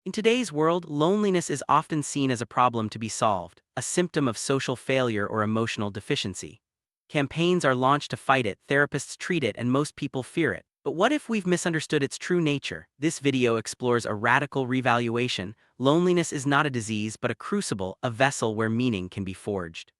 In today's world, loneliness is often seen as a problem to be solved, a symptom of social failure or emotional deficiency. Campaigns are launched to fight it, therapists treat it, and most people fear it. But what if we've misunderstood its true nature? This video explores a radical revaluation. Loneliness is not a disease but a crucible, a vessel where meaning can be forged.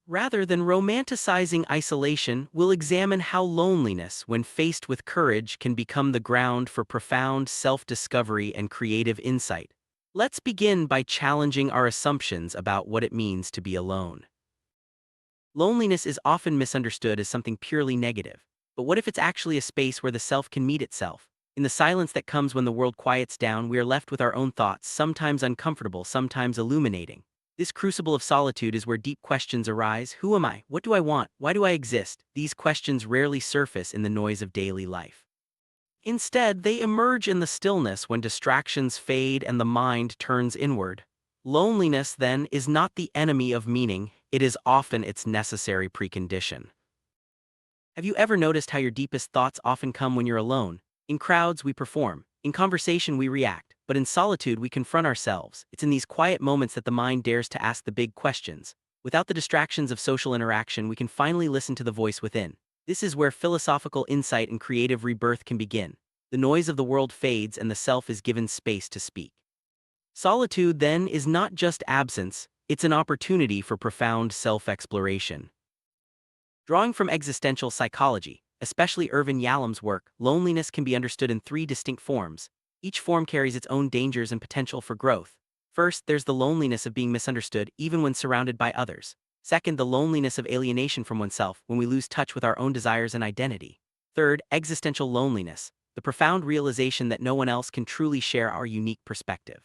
Rather than romanticizing isolation, we'll examine how loneliness, when faced with courage, can become the ground for profound self-discovery and creative insight. Let's begin by challenging our assumptions about what it means to be alone. Loneliness is often misunderstood as something purely negative. But what if it's actually a space where the self can meet itself? In the silence that comes when the world quiets down, we are left with our own thoughts, sometimes uncomfortable, sometimes illuminating. This crucible of solitude is where deep questions arise. Who am I? What do I want? Why do I exist? These questions rarely surface in the noise of daily life. Instead, they emerge in the stillness when distractions fade and the mind turns inward. Loneliness, then, is not the enemy of meaning, it is often its necessary precondition. Have you ever noticed how your deepest thoughts often come when you're alone? In crowds, we perform. In conversation, we react. But in solitude, we confront ourselves. It's in these quiet moments that the mind dares to ask the big questions. Without the distractions of social interaction, we can finally listen to the voice within. This is where philosophical insight and creative rebirth can begin. The noise of the world fades and the self is given space to speak. Solitude, then, is not just absence, it's an opportunity for profound self-exploration. Drawing from existential psychology, especially Yalom's work, loneliness can be understood in three distinct forms. Each form carries its own dangers and potential for growth. First, there's the loneliness of being misunderstood even when surrounded by others. Second, the loneliness of alienation from oneself when we lose touch with our own desires and identity. Third, existential loneliness, the profound realization that no one else can truly share our unique perspective.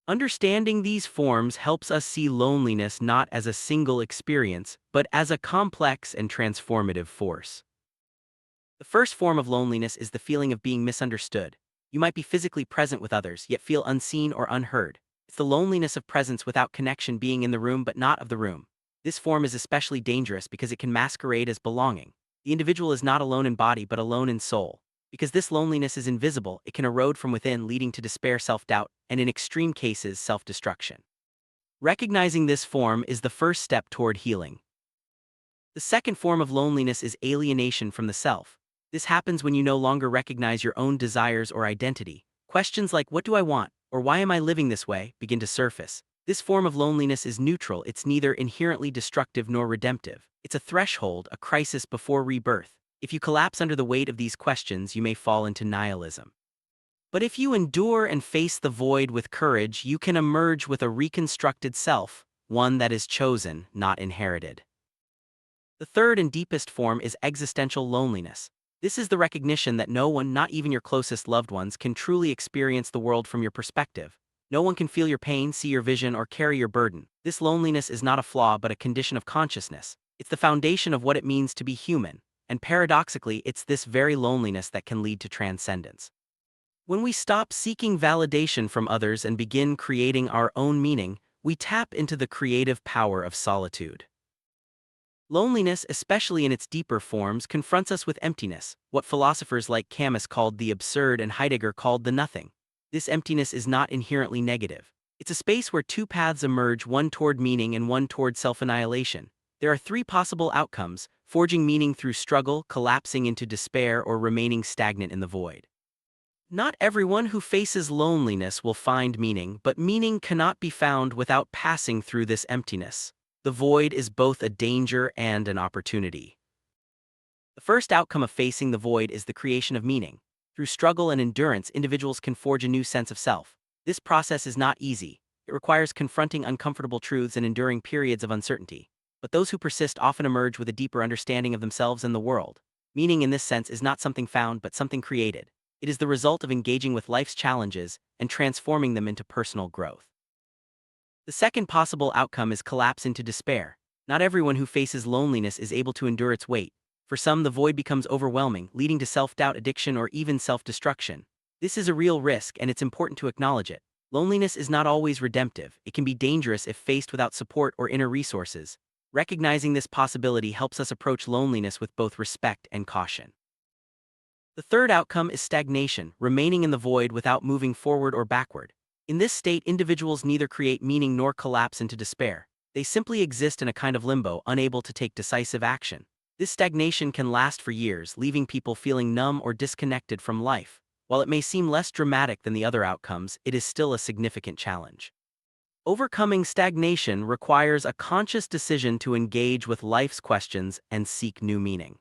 Understanding these forms helps us see loneliness not as a single experience, but as a complex and transformative force. The first form of loneliness is the feeling of being misunderstood. You might be physically present with others, yet feel unseen or unheard. It's the loneliness of presence without connection, being in the room but not of the room. This form is especially dangerous because it can masquerade as belonging. The individual is not alone in body but alone in soul. Because this loneliness is invisible, it can erode from within, leading to despair, self-doubt, and in extreme cases, self-destruction. Recognizing this form is the first step toward healing. The second form of loneliness is alienation from the self. This happens when you no longer recognize your own desires or identity. Questions like, what do I want, or why am I living this way, begin to surface. This form of loneliness is neutral, it's neither inherently destructive nor redemptive. It's a threshold, a crisis before rebirth. If you collapse under the weight of these questions, you may fall into nihilism. But if you endure and face the void with courage, you can emerge with a reconstructed self, one that is chosen, not inherited. The third and deepest form is existential loneliness. This is the recognition that no one, not even your closest loved ones, can truly experience the world from your perspective. No one can feel your pain, see your vision, or carry your burden. This loneliness is not a flaw but a condition of consciousness. It's the foundation of what it means to be human. And paradoxically, it's this very loneliness that can lead to transcendence. When we stop seeking validation from others and begin creating our own meaning, we tap into the creative power of solitude. Loneliness, especially in its deeper forms, confronts us with emptiness, what philosophers like Camus called the absurd and Heidegger called the nothing. This emptiness is not inherently negative. It's a space where two paths emerge, one toward meaning and one toward self-annihilation. There are three possible outcomes: forging meaning through struggle, collapsing into despair, or remaining stagnant in the void. Not everyone who faces loneliness will find meaning, but meaning cannot be found without passing through this emptiness. The void is both a danger and an opportunity. The first outcome of facing the void is the creation of meaning. Through struggle and endurance, individuals can forge a new sense of self. This process is not easy. It requires confronting uncomfortable truths and enduring periods of uncertainty. But those who persist often emerge with a deeper understanding of themselves and the world. Meaning in this sense is not something found but something created. It is the result of engaging with life's challenges and transforming them into personal growth. The second possible outcome is collapse into despair. Not everyone who faces loneliness is able to endure its weight. For some, the void becomes overwhelming, leading to self-doubt, addiction, or even self-destruction. This is a real risk, and it's important to acknowledge it. Loneliness is not always redemptive. It can be dangerous if faced without support or inner resources. Recognizing this possibility helps us approach loneliness with both respect and caution. The third outcome is stagnation, remaining in the void without moving forward or backward. In this state, individuals neither create meaning nor collapse into despair. They simply exist in a kind of limbo, unable to take decisive action. This stagnation can last for years, leaving people feeling numb or disconnected from life. While it may seem less dramatic than the other outcomes, it is still a significant challenge. Overcoming stagnation requires a conscious decision to engage with life's questions and seek new meaning.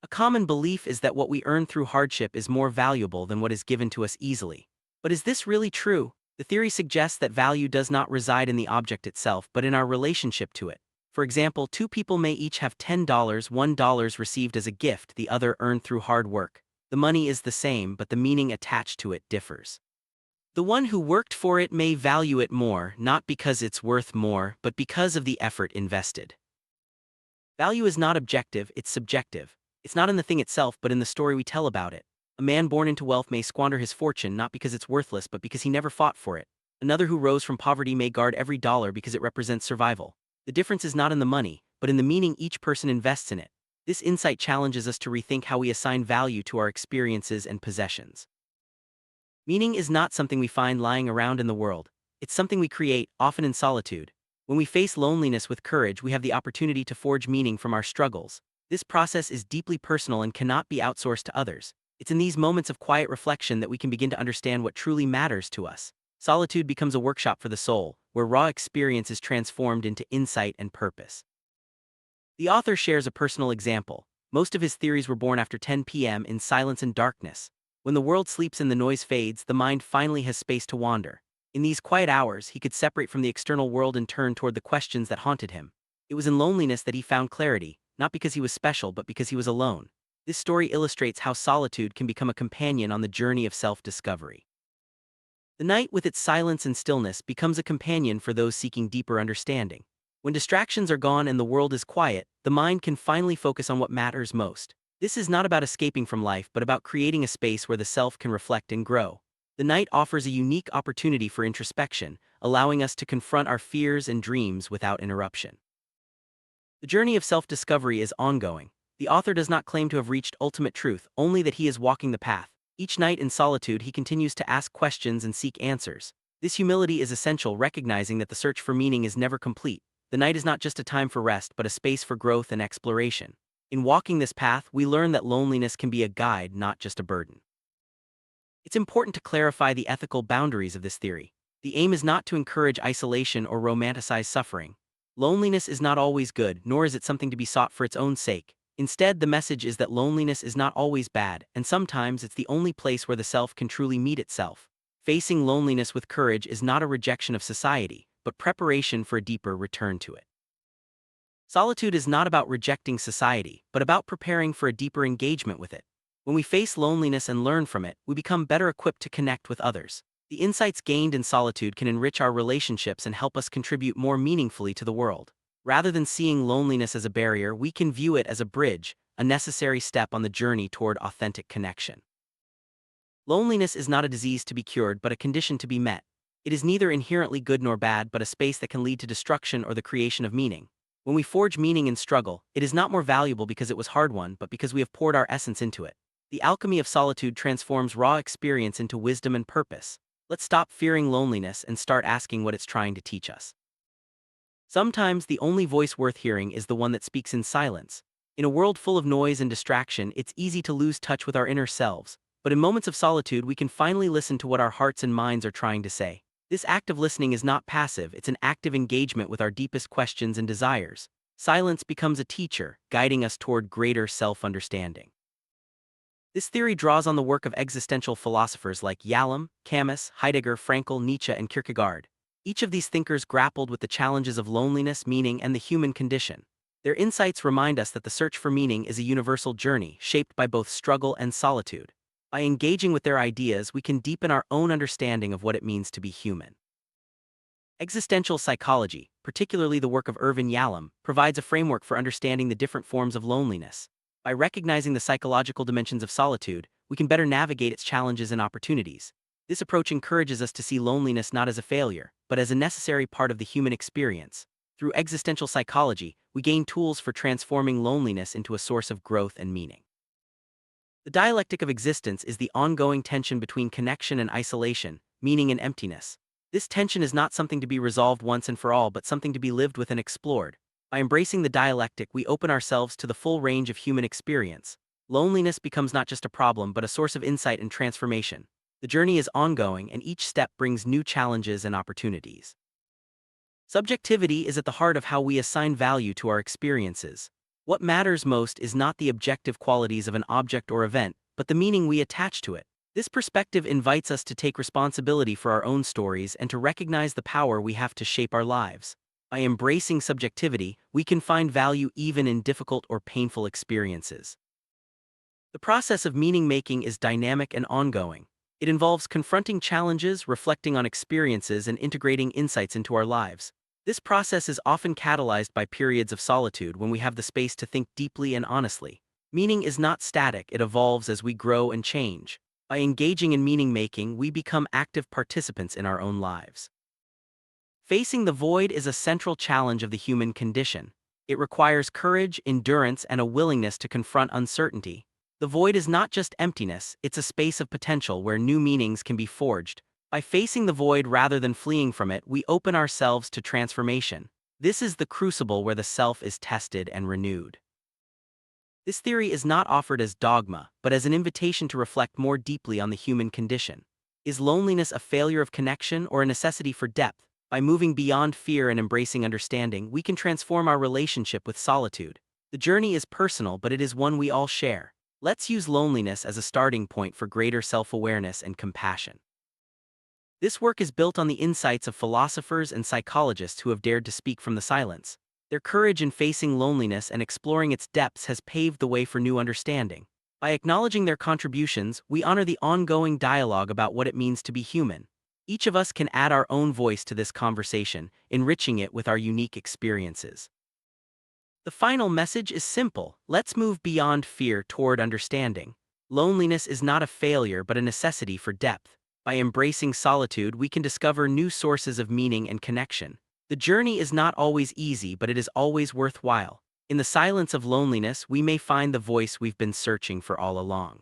A common belief is that what we earn through hardship is more valuable than what is given to us easily. But is this really true? The theory suggests that value does not reside in the object itself, but in our relationship to it. For example, two people may each have $10, $1 received as a gift, the other earned through hard work. The money is the same, but the meaning attached to it differs. The one who worked for it may value it more, not because it's worth more, but because of the effort invested. Value is not objective, it's subjective. It's not in the thing itself, but in the story we tell about it. A man born into wealth may squander his fortune not because it's worthless, but because he never fought for it. Another who rose from poverty may guard every dollar because it represents survival. The difference is not in the money, but in the meaning each person invests in it. This insight challenges us to rethink how we assign value to our experiences and possessions. Meaning is not something we find lying around in the world. It's something we create, often in solitude. When we face loneliness with courage, we have the opportunity to forge meaning from our struggles. This process is deeply personal and cannot be outsourced to others. It's in these moments of quiet reflection that we can begin to understand what truly matters to us. Solitude becomes a workshop for the soul, where raw experience is transformed into insight and purpose. The author shares a personal example. Most of his theories were born after 10 p.m. in silence and darkness. When the world sleeps and the noise fades, the mind finally has space to wander. In these quiet hours, he could separate from the external world and turn toward the questions that haunted him. It was in loneliness that he found clarity, not because he was special, but because he was alone. This story illustrates how solitude can become a companion on the journey of self-discovery. The night, with its silence and stillness, becomes a companion for those seeking deeper understanding. When distractions are gone and the world is quiet, the mind can finally focus on what matters most. This is not about escaping from life, but about creating a space where the self can reflect and grow. The night offers a unique opportunity for introspection, allowing us to confront our fears and dreams without interruption. The journey of self-discovery is ongoing. The author does not claim to have reached ultimate truth, only that he is walking the path. Each night in solitude, he continues to ask questions and seek answers. This humility is essential, recognizing that the search for meaning is never complete. The night is not just a time for rest, but a space for growth and exploration. In walking this path, we learn that loneliness can be a guide, not just a burden. It's important to clarify the ethical boundaries of this theory. The aim is not to encourage isolation or romanticize suffering. Loneliness is not always good, nor is it something to be sought for its own sake. Instead, the message is that loneliness is not always bad, and sometimes it's the only place where the self can truly meet itself. Facing loneliness with courage is not a rejection of society, but preparation for a deeper return to it. Solitude is not about rejecting society, but about preparing for a deeper engagement with it. When we face loneliness and learn from it, we become better equipped to connect with others. The insights gained in solitude can enrich our relationships and help us contribute more meaningfully to the world. Rather than seeing loneliness as a barrier, we can view it as a bridge, a necessary step on the journey toward authentic connection. Loneliness is not a disease to be cured, but a condition to be met. It is neither inherently good nor bad, but a space that can lead to destruction or the creation of meaning. When we forge meaning in struggle, it is not more valuable because it was hard-won, but because we have poured our essence into it. The alchemy of solitude transforms raw experience into wisdom and purpose. Let's stop fearing loneliness and start asking what it's trying to teach us. Sometimes the only voice worth hearing is the one that speaks in silence. In a world full of noise and distraction, it's easy to lose touch with our inner selves, but in moments of solitude we can finally listen to what our hearts and minds are trying to say. This act of listening is not passive, it's an active engagement with our deepest questions and desires. Silence becomes a teacher, guiding us toward greater self-understanding. This theory draws on the work of existential philosophers like Yalom, Camus, Heidegger, Frankl, Nietzsche, and Kierkegaard. Each of these thinkers grappled with the challenges of loneliness, meaning, and the human condition. Their insights remind us that the search for meaning is a universal journey, shaped by both struggle and solitude. By engaging with their ideas, we can deepen our own understanding of what it means to be human. Existential psychology, particularly the work of Irvin Yalom, provides a framework for understanding the different forms of loneliness. By recognizing the psychological dimensions of solitude, we can better navigate its challenges and opportunities. This approach encourages us to see loneliness not as a failure, but as a necessary part of the human experience. Through existential psychology, we gain tools for transforming loneliness into a source of growth and meaning. The dialectic of existence is the ongoing tension between connection and isolation, meaning and emptiness. This tension is not something to be resolved once and for all, but something to be lived with and explored. By embracing the dialectic, we open ourselves to the full range of human experience. Loneliness becomes not just a problem, but a source of insight and transformation. The journey is ongoing, and each step brings new challenges and opportunities. Subjectivity is at the heart of how we assign value to our experiences. What matters most is not the objective qualities of an object or event, but the meaning we attach to it. This perspective invites us to take responsibility for our own stories and to recognize the power we have to shape our lives. By embracing subjectivity, we can find value even in difficult or painful experiences. The process of meaning-making is dynamic and ongoing. It involves confronting challenges, reflecting on experiences, and integrating insights into our lives. This process is often catalyzed by periods of solitude when we have the space to think deeply and honestly. Meaning is not static, it evolves as we grow and change. By engaging in meaning-making, we become active participants in our own lives. Facing the void is a central challenge of the human condition. It requires courage, endurance, and a willingness to confront uncertainty. The void is not just emptiness, it's a space of potential where new meanings can be forged. By facing the void rather than fleeing from it, we open ourselves to transformation. This is the crucible where the self is tested and renewed. This theory is not offered as dogma, but as an invitation to reflect more deeply on the human condition. Is loneliness a failure of connection or a necessity for depth? By moving beyond fear and embracing understanding, we can transform our relationship with solitude. The journey is personal, but it is one we all share. Let's use loneliness as a starting point for greater self-awareness and compassion. This work is built on the insights of philosophers and psychologists who have dared to speak from the silence. Their courage in facing loneliness and exploring its depths has paved the way for new understanding. By acknowledging their contributions, we honor the ongoing dialogue about what it means to be human. Each of us can add our own voice to this conversation, enriching it with our unique experiences. The final message is simple: let's move beyond fear toward understanding. Loneliness is not a failure but a necessity for depth. By embracing solitude, we can discover new sources of meaning and connection. The journey is not always easy, but it is always worthwhile. In the silence of loneliness, we may find the voice we've been searching for all along.